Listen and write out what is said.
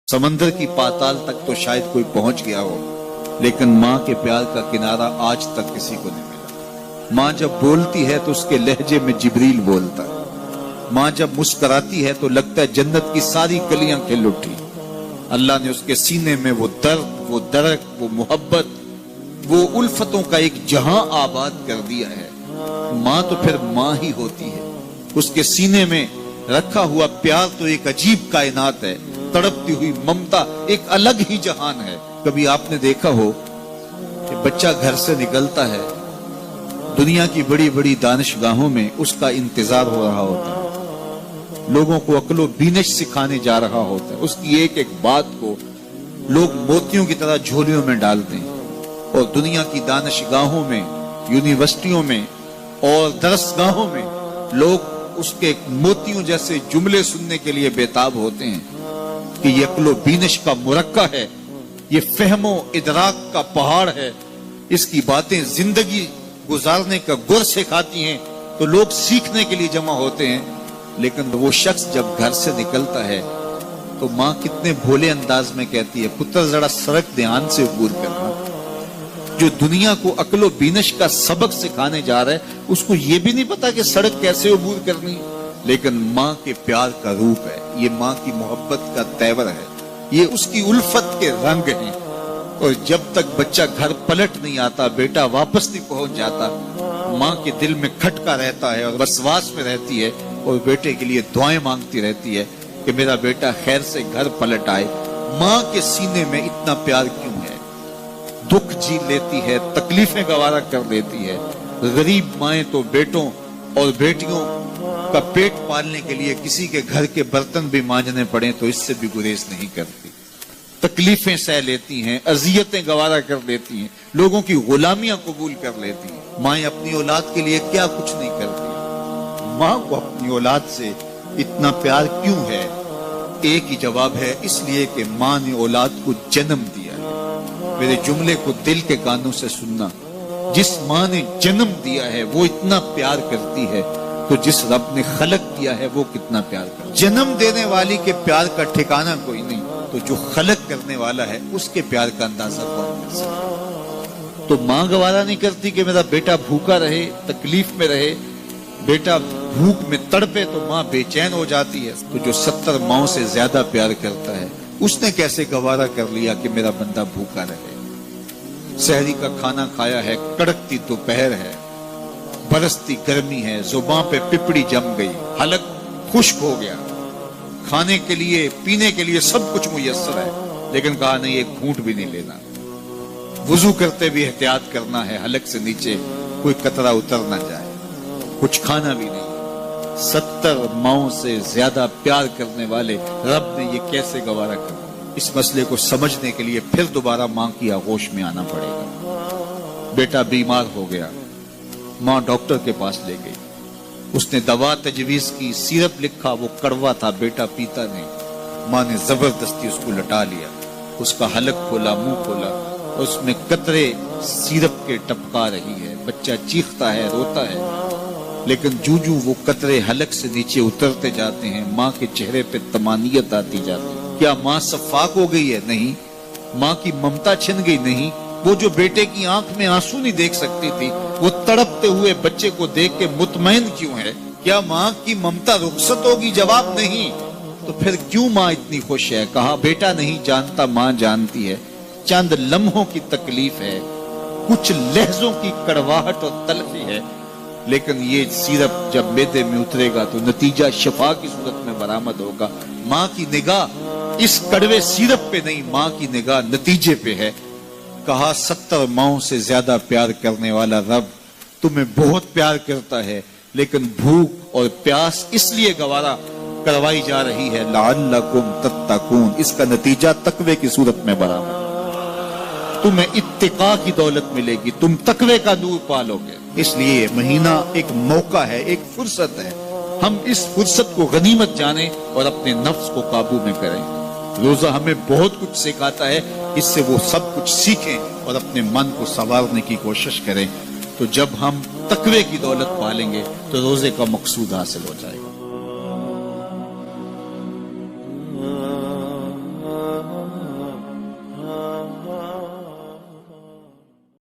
समंदर की पाताल तक तो शायद कोई पहुंच गया हो, लेकिन माँ के प्यार का किनारा आज तक किसी को नहीं मिला। माँ जब बोलती है तो उसके लहजे में जिब्रील बोलता है। माँ जब मुस्कुराती है तो लगता है जन्नत की सारी गलियां खिल उठी। अल्लाह ने उसके सीने में वो दर्द, वो दरक, वो मोहब्बत, वो उल्फतों का एक जहां आबाद कर दिया है। माँ तो फिर माँ ही होती है। उसके सीने में रखा हुआ प्यार तो एक अजीब कायनात है। तड़पती हुई ममता एक अलग ही जहान है। कभी आपने देखा हो कि बच्चा घर से निकलता है, दुनिया की बड़ी बड़ी दानिशगाहों में उसका इंतजार हो रहा होता है, लोगों को अक्लो बीनिश सिखाने जा रहा होता है। उसकी एक एक बात को लोग मोतियों की तरह झोलियों में डालते हैं और दुनिया की दानिशगाहों में, यूनिवर्सिटियों में और दरसगाहों में लोग उसके मोतियों जैसे जुमले सुनने के लिए बेताब होते हैं कि ये अक्लो बीनिश का मुरक्का है, ये फहमो इदराक का पहाड़ है, इसकी बातें जिंदगी गुजारने का गुर सिखाती हैं। तो लोग सीखने के लिए जमा होते हैं, लेकिन वो शख्स जब घर से निकलता है तो माँ कितने भोले अंदाज में कहती है, पुत्र जरा सड़क ध्यान से अबूर करना। जो दुनिया को अक्लो बीनिश का सबक सिखाने जा रहा है, उसको ये भी नहीं पता कि सड़क कैसे अबूर करनी, लेकिन माँ के प्यार का रूप है, ये माँ की मोहब्बत का तेवर है, ये उसकी उल्फत के रंग हैं। और जब तक बच्चा घर पलट नहीं आता, बेटा वापस नहीं पहुंच जाता, माँ के दिल में खटका रहता है और वसवास में रहती है और बेटे के लिए दुआएं मांगती रहती है कि मेरा बेटा खैर से घर पलट आए। माँ के सीने में इतना प्यार क्यों है? दुख झेल लेती है, तकलीफें गवारा कर लेती है। गरीब माएं तो बेटों और बेटियों का पेट पालने के लिए किसी के घर के बर्तन भी मांजने पड़े तो इससे भी गुरेज नहीं करती। तकलीफें सह लेती हैं, अजियतें गवारा कर लेती हैं, लोगों की गुलामियां कबूल कर लेती हैं। माएं अपनी औलाद के लिए क्या कुछ नहीं करती। माँ को अपनी औलाद से इतना प्यार क्यों है? एक ही जवाब है, इसलिए कि माँ ने औलाद को जन्म दिया है। मेरे जुमले को दिल के कानों से सुनना, जिस माँ ने जन्म दिया है वो इतना प्यार करती है, तो जिस रब ने खलक किया है वो कितना प्यार करता है। जन्म देने वाली के प्यार का ठिकाना कोई नहीं, तो जो खलक करने वाला है उसके प्यार का अंदाजा कौन कर सकता है? तो माँ गवारा नहीं करती कि मेरा बेटा भूखा रहे, तकलीफ में रहे, बेटा भूख में तड़पे, तो माँ बेचैन हो जाती है। तो जो 70 माओं से ज्यादा प्यार करता है, उसने कैसे गवारा कर लिया कि मेरा बंदा भूखा रहे? सहरी का खाना खाया है, कड़कती दोपहर है, बरसती गर्मी है, जुबान पे पिपड़ी जम गई, हलक खुश्क हो गया, खाने के लिए पीने के लिए सब कुछ मुयस्सर है, लेकिन कहा नहीं एक घूंट भी नहीं लेना। वुजू करते भी एहतियात करना है, हलक से नीचे कोई कतरा उतर ना जाए, कुछ खाना भी नहीं। 70 माओं से ज्यादा प्यार करने वाले रब ने ये कैसे गवारा कर? इस मसले को समझने के लिए फिर दोबारा माँ की आगोश में आना पड़ेगा। बेटा बीमार हो गया, माँ डॉक्टर के पास ले गई, उसने दवा तजवीज की, सिरप लिखा, वो कड़वा था, बेटा पीता नहीं। माँ ने जबरदस्ती उसको लटा लिया, उसका हलक खोला, मुंह खोला, उसमें कतरे सिरप के टपका रही है। बच्चा चीखता है, रोता है, लेकिन जूजू वो कतरे हलक से नीचे उतरते जाते हैं, माँ के चेहरे पे तमानियत आती जाती है। क्या माँ सफाक हो गई है? नहीं। माँ की ममता छिन गई? नहीं। वो जो बेटे की आंख में आंसू नहीं देख सकती थी, वो तड़पते हुए बच्चे को देख के मुतमईन क्यों है? क्या माँ की ममता रुखसत होगी? जवाब नहीं। तो फिर क्यों माँ इतनी खुश है? कहा बेटा नहीं जानता, माँ जानती है। चंद लम्हों की तकलीफ है, कुछ लहजों की कड़वाहट और तलखी है, लेकिन ये सिरप जब मैदे में उतरेगा तो नतीजा शिफा की सूरत में बरामद होगा। माँ की निगाह इस कड़वे सिरप पे नहीं, माँ की निगाह नतीजे पे है। कहा 70 माओं से ज्यादा प्यार करने वाला रब तुम्हें बहुत प्यार करता है, लेकिन भूख और प्यास इसलिए गवारा करवाई जा रही है, लअल्लकुम तत्तकून, इसका नतीजा तकवे की सूरत में बराबर। तुम्हें इत्तिका की दौलत मिलेगी, तुम तकवे का नूर पालोगे। इसलिए महीना एक मौका है, एक फुर्सत है। हम इस फुर्सत को गनीमत जाने और अपने नफ्स को काबू में करें। रोजा हमें बहुत कुछ सिखाता है, इससे वो सब कुछ सीखें और अपने मन को संवारने की कोशिश करें। तो जब हम तकवे की दौलत पालेंगे तो रोजे का मकसूद हासिल हो जाएगा।